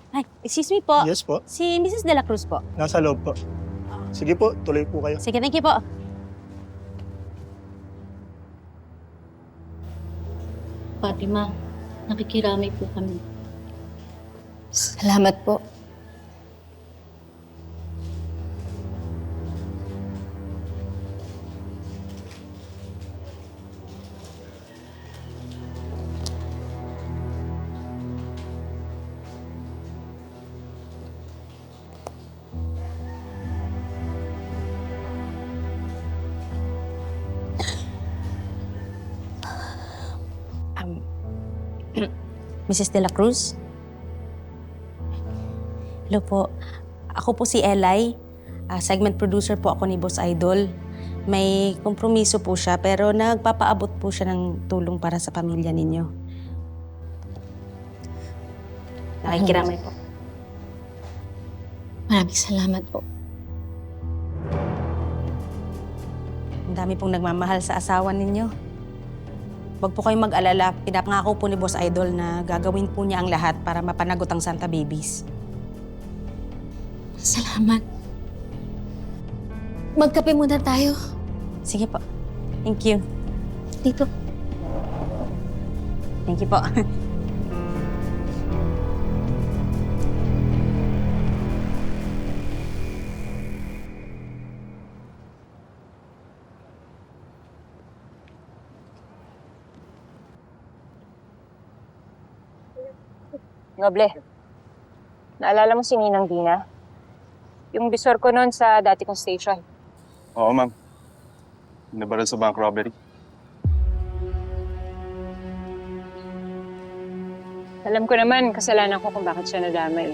Ay, excuse me po. Yes po. Si Mrs. De La Cruz po. Nasa loob po. Sige po, tuloy po kayo. Sige, thank you po. Fatima, nakikiramay po kami. Salamat po. Mrs. De La Cruz? Hello po. Ako po si Eli. Segment producer po ako ni Boss Idol. May kompromiso po siya pero nagpapaabot po siya ng tulong para sa pamilya ninyo. Nakikiramay po. Maraming salamat po. Ang dami pong nagmamahal sa asawa ninyo. Huwag po kayong mag-alala. Pinapangako po ni Boss Idol na gagawin po niya ang lahat para mapanagot ang Santa Babies. Salamat. Magkape muna tayo. Sige po. Thank you. Dito. Thank you po. Noble, naalala mo si Ninang Dina? Yung bisor ko noon sa dati kong station. Oo, ma'am. Nabaral sa bank robbery. Alam ko naman, kasalanan ko kung bakit siya nadamay.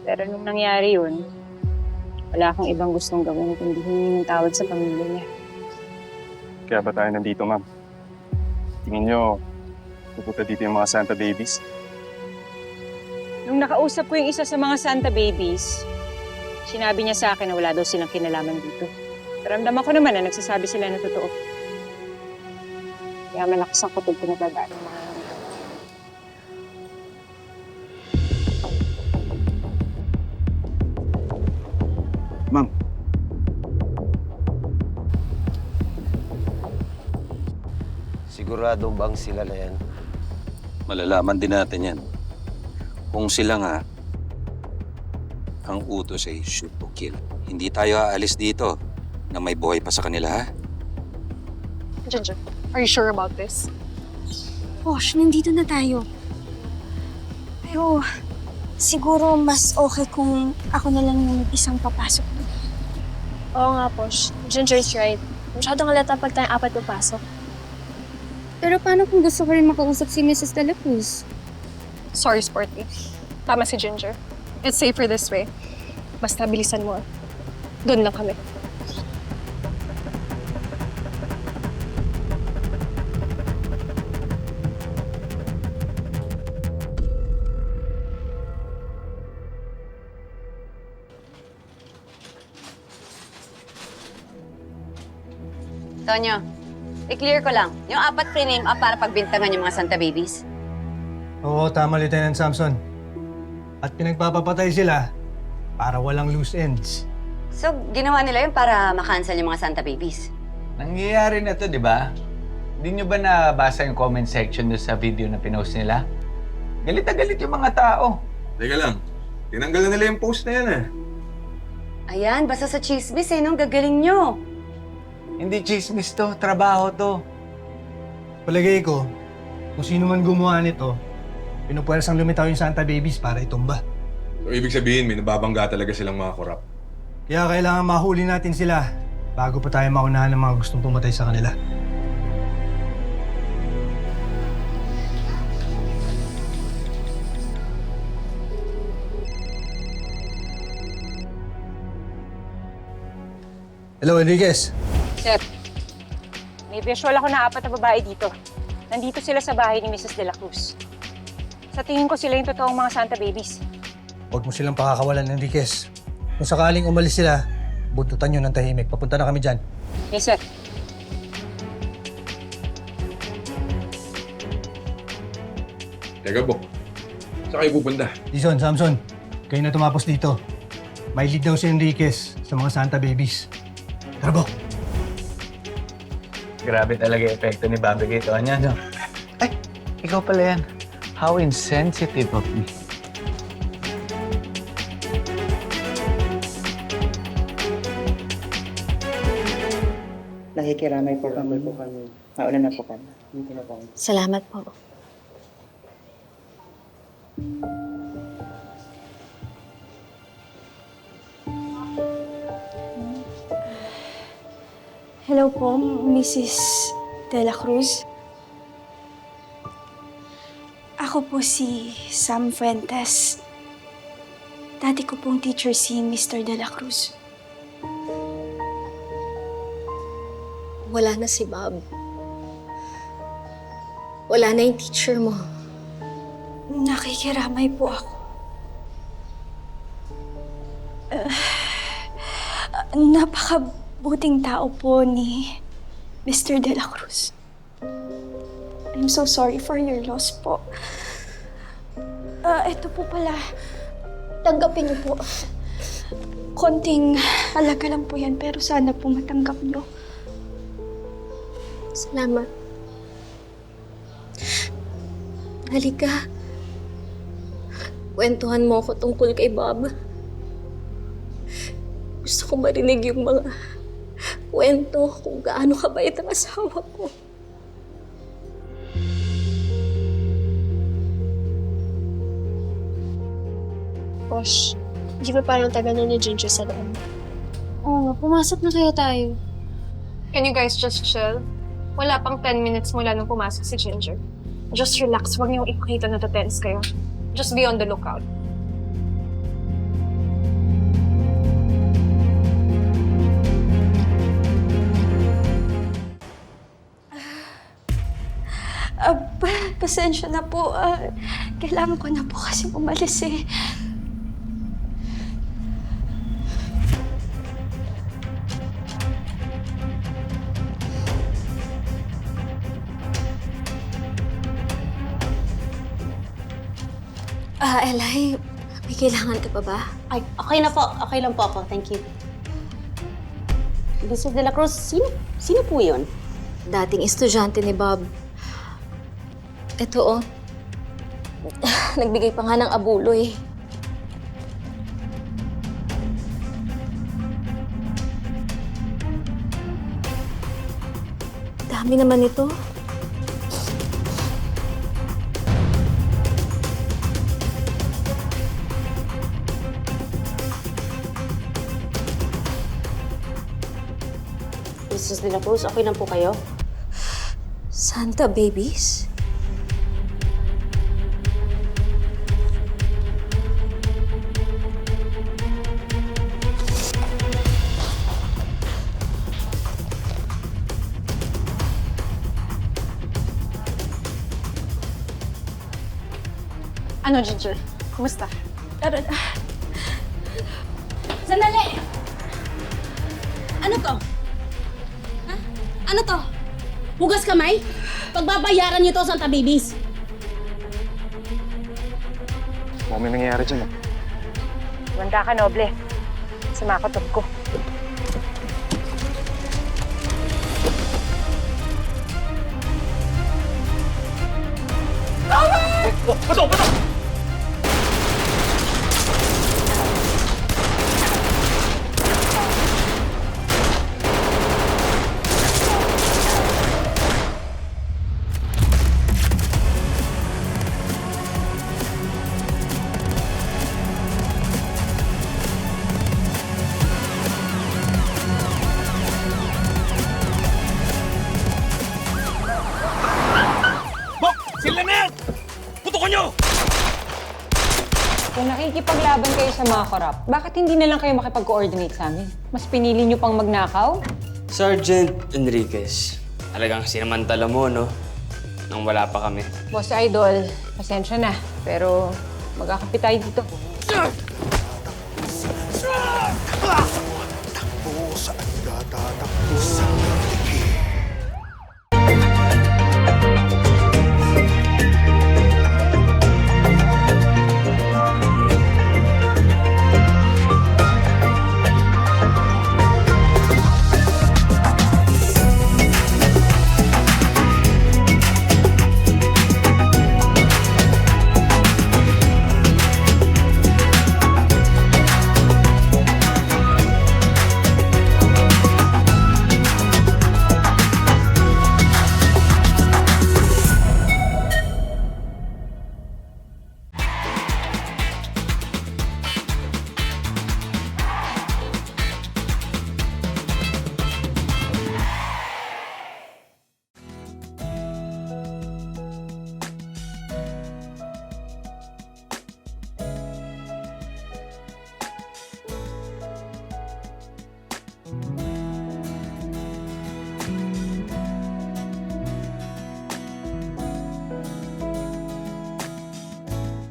Pero nung nangyari yun, wala akong ibang gustong gawin kundi hingin ng tawad sa pamilya niya. Kaya ba tayo nandito, ma'am? Tingin nyo, pupunta dito yung mga Santa Babies? Nung nakausap ko yung isa sa mga Santa Babies, sinabi niya sa akin na wala daw silang kinalaman dito. Pero ramdaman ko naman na nagsasabi sila na totoo. Kaya malakas ang kutob ko na dadaan ng mga nandito. Ma'am. Sigurado bang sila na yan? Malalaman din natin yan. Kung sila nga, ang utos ay shoot to kill. Hindi tayo aalis dito na may buhay pa sa kanila, ha? Ginger, are you sure about this? Posh, nandito na tayo. Pero siguro mas okay kung ako na lang yung isang papasok. Oo nga, Posh. Ginger's right. Masyadong halata pag tayong apat papasok. Pero paano kung gusto ko rin makausap si Mrs. De La Cruz? Sorry, Sporty. Tama si Ginger. It's safer this way. Basta bilisan mo. Doon lang kami. Tonyo, i-clear ko lang. Yung apat pre-name up para pagbintangan yung mga Santa Babies. Oo, tama, Lieutenant Samson. At pinagpapapatay sila para walang loose ends. So, ginawa nila yun para makancel yung mga Santa Babies. Nangyayari na to, di ba? Hindi nyo ba nabasa yung comment section doon sa video na pinost nila? Galit na galit yung mga tao. Teka lang. Tinanggal na nila yung post na yan, eh. Ayan, basta sa chismis eh, no? Gagaling nyo. Hindi chismis to, trabaho to. Palagay ko, kung sino man gumawa nito, pinupwersang lumitaw yung Santa Babies para itumba. So, ibig sabihin, may nababangga talaga silang mga korap. Kaya kailangan mahuli natin sila bago pa tayo maunahan ng mga gustong pumatay sa kanila. Hello, Enriquez. Sir, may visual ako na apat na babae dito. Nandito sila sa bahay ni Mrs. De La Cruz. Sa tingin ko sila yung totoong mga Santa Babies. Huwag mo silang pakakawalan, Enriquez. Kung sakaling umalis sila, buntutan nyo ng tahimik. Papunta na kami dyan. Yes, sir. Teka, Bok. Saan kayo pupunta? Dizon, Samson, kayo na tumapos dito. May lead daw si Enriquez sa mga Santa Babies. Tara, Bok. Grabe talaga yung epekto ni Bobby kay Tonya, no? Ay, ikaw pala yan. How insensitive of me. Nakikiramay po kami. Mauna na po kami. Dito na po. Salamat po. Hello po, Mrs. De La Cruz. Ako po si Sam Fuentes. Dati ko pong teacher si Mr. De La Cruz. Wala na si Bob. Wala na yung teacher mo. Nakikiramay po ako. Napakabuting tao po ni Mr. De La Cruz. I'm so sorry for your loss po. Ito po pala. Tanggapin niyo po. Konting halaga lang po yan, pero sana po matanggap niyo. Salamat. Halika. Kwentuhan mo ako tungkol kay Bob. Gusto ko marinig yung mga kwento kung gaano kabait ang asawa ko. Posh, di ba parang tagal na ni Ginger sa loob? Oo nga, pumasok na kaya tayo. Can you guys just chill? Wala pang 10 minutes mula nung pumasok si Ginger. Just relax. Huwag niyong ipakita na tense kayo. Just be on the lookout. Pasensya na po. Kailangan ko na po kasi umalis eh. Elay, may kailangan ka pa ba? Ay, okay na po. Okay lang po ako. Thank you. Mr. De La Cruz, sino po yun? Dating estudyante ni Bob. Ito, oh. Nagbigay pa nga ng abuloy. Dami naman ito. Mrs. De La Cruz, okay lang po kayo? Santa Babies? Ano, Ginger? Kumusta? Sandali! Ano to? Ha? Ano to? Hugas kamay? Pagbabayaran niyo to, Santa Babies. Mukhang may nangyayari dyan, Manda ka, Noble. Sumakotog ko. Kung nakikipaglaban kayo sa mga korap, bakit hindi na lang kayo makipag-coordinate sa amin? Mas pinili niyo pang magnakaw? Sergeant Enriquez, talagang sinamantala mo, no? Nang wala pa kami. Boss Idol, pasensya na. Pero magkakapi tayo dito. Takbo saan ka tatakbo?